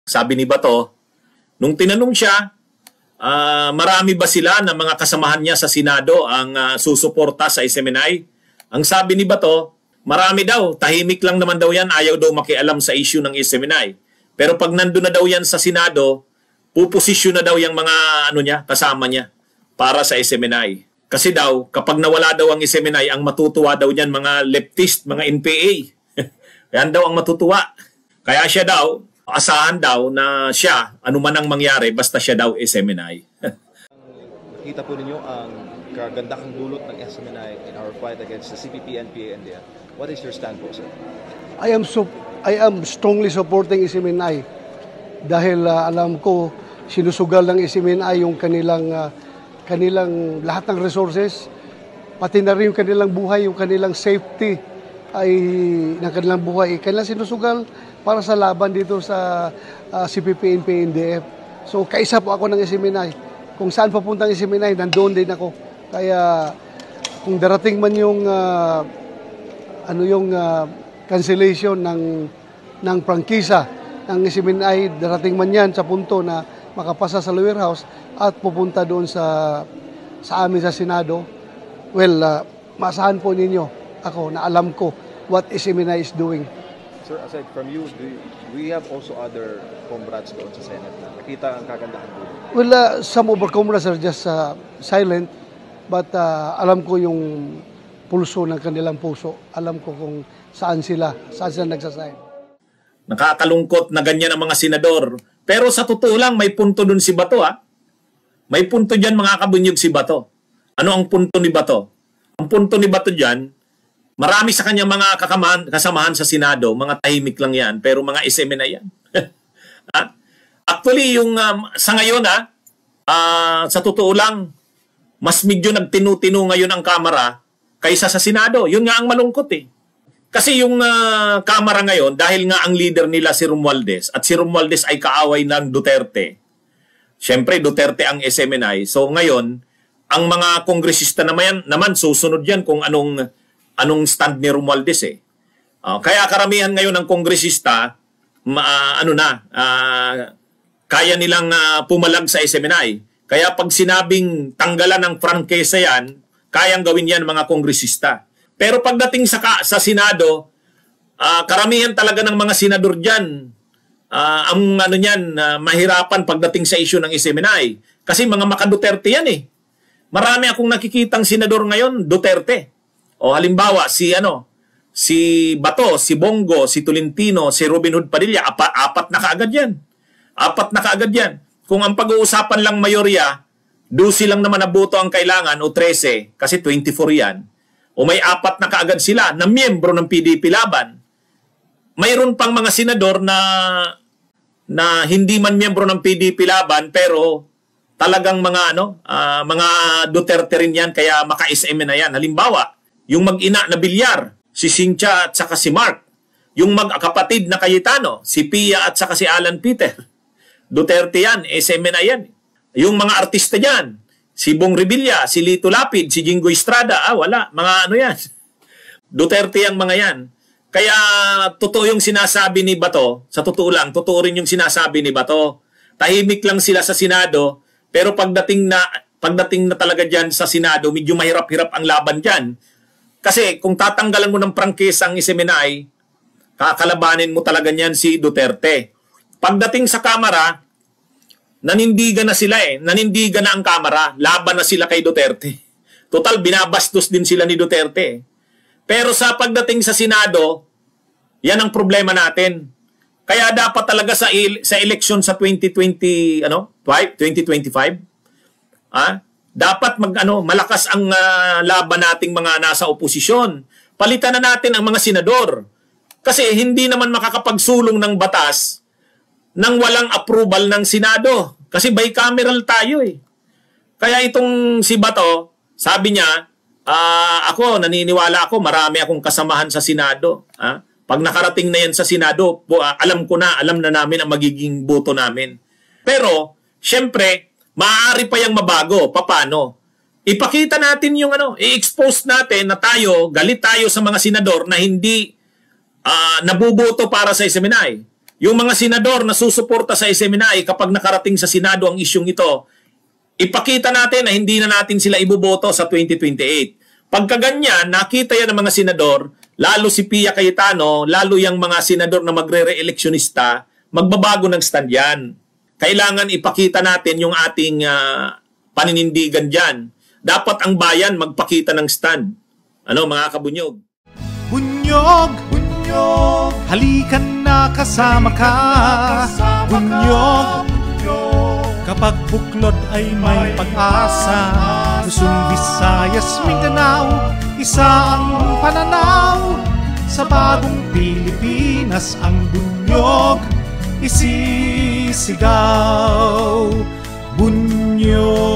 Sabi ni Bato, nung tinanong siya, marami ba sila ng mga kasamahan niya sa Senado ang susuporta sa SMNI? Ang sabi ni Bato, marami daw, tahimik lang naman daw yan, ayaw daw makialam sa issue ng SMNI. Pero pag nandun na daw yan sa Senado, puposisyon na daw yung mga kasama niya para sa SMNI. Kasi daw, kapag nawala daw ang SMNI, ang matutuwa daw niyan mga leftist, mga NPA. Yan daw ang matutuwa. Kaya siya daw, asahan daw na siya, anuman ang mangyari, basta siya daw SMNI. Nakita po ninyo ang kagandahang dulot ng SMNI in our fight against the CPP, NPA, and NDF. What is your stand po, sir? I am strongly supporting SMNI dahil alam ko sinusugal ng SMNI yung kanilang lahat ng resources, pati na rin yung kanilang buhay, yung kanilang safety ng kanilang buhay, kanilang sinusugal para sa laban dito sa CPP, NPA, NDF. So kaisa po ako ng SMNI. Kung saan papunta ang SMNI, nandoon din ako. Kaya kung darating man yung cancellation ng prangkisa ng SMNI, darating man yan sa punto na makapasa sa lower house at pupunta doon sa amin sa Senado, well, maasahan po ninyo ako na alam ko what SMNI is doing. Sir, aside from you, we have also other comrades doon sa Senate na nakita ang kagandahan doon? Well, some of our comrades are just silent, but alam ko yung pulso ng kanilang puso. Alam ko kung saan sila nagsasign. Nakakalungkot na ganyan ang mga senador. Pero sa totoo lang, may punto dun si Bato, ha? May punto dyan, mga kabunyog, si Bato. Ano ang punto ni Bato? Ang punto ni Bato dyan, marami sa kanya mga kasamahan sa Senado, mga tahimik lang yan, pero mga SMNI yan. Actually, yung sa ngayon, sa totoo lang, mas medyo nagtinu-tinu ngayon ang Kamara kaysa sa Senado. Yun nga ang malungkot eh. Kasi yung Kamara ngayon, dahil nga ang leader nila si Romualdez, at si Romualdez ay kaaway ng Duterte. Siyempre, Duterte ang SMNI. So ngayon, ang mga kongresista naman susunod yan kung anong stand ni Romualdez eh. Kaya karamihan ngayon ng kongresista, kaya nilang pumalag sa SMNI. Kaya pag sinabing tanggalan ng prangkesa yan, kayang gawin yan mga kongresista. Pero pagdating sa Senado, karamihan talaga ng mga senador dyan, mahirapan pagdating sa issue ng SMNI. Kasi mga maka-Duterte yan eh. Marami akong nakikitang senador ngayon, Duterte. O halimbawa, si Bato, si Bongo, si Tolentino, si Robin Hood Padilla, apat na kaagad yan. Apat na kaagad yan. Kung ang pag-uusapan lang mayorya, 12 lang naman na boto ang kailangan o 13, kasi 24 yan. O may apat na kaagad sila na miyembro ng PDP laban. Mayroon pang mga senador na hindi man miyembro ng PDP laban pero talagang mga Duterte rin yan kaya maka-SM na yan. Halimbawa, yung mag-ina na Bilyar, si Cynthia at saka si Mark. Yung mag-kapatid na Cayetano, si Pia at saka si Alan Peter. Duterte yan, SM na yan. Yung mga artista dyan, si Bong Revilla, si Lito Lapid, si Jingo Estrada, wala, mga yan. Duterte ang mga yan. Kaya totoo yung sinasabi ni Bato, sa totoo lang, totoo rin yung sinasabi ni Bato. Tahimik lang sila sa Senado, pero pagdating na talaga dyan sa Senado, medyo mahirap-hirap ang laban dyan. Kasi kung tatanggalan mo ng prangkesa ang SMNI, kakalabanin mo talaga niyan si Duterte. Pagdating sa Kamara, nanindigan na sila eh. Nanindigan na ang Kamara. Laban na sila kay Duterte. Total, binabastos din sila ni Duterte. Pero sa pagdating sa Senado, yan ang problema natin. Kaya dapat talaga sa election sa 2025, dapat malakas ang laban nating mga nasa oposisyon. Palitan na natin ang mga senador. Kasi hindi naman makakapagsulong ng batas nang walang approval ng Senado. Kasi bicameral tayo eh. Kaya itong si Bato, sabi niya, naniniwala ako, marami akong kasamahan sa Senado. Pag nakarating na yan sa Senado, alam na namin ang magiging boto namin. Pero, syempre, maaari pa yung mabago. Paano? Ipakita natin yung i-expose natin na galit tayo sa mga senador na hindi nabuboto para sa SMNI. yung mga senador na susuporta sa SMNI kapag nakarating sa Senado ang isyong ito, ipakita natin na hindi na natin sila iboboto sa 2028. Pagka ganyan, nakita yan ng mga senador, lalo si Pia Cayetano, lalo yung mga senador na magre-re-electionista, magbabago ng stand yan. Kailangan ipakita natin yung ating paninindigan dyan. Dapat ang bayan magpakita ng stand. Ano mga kabunyog? Bunyog, bunyog, halikan na kasama ka. Bunyog, kapag buklod ay may pag-asa. Luzon, Visayas, Mindanao, isa ang pananaw. Sa bagong Pilipinas ang bunyog isisigaw. Bunyog.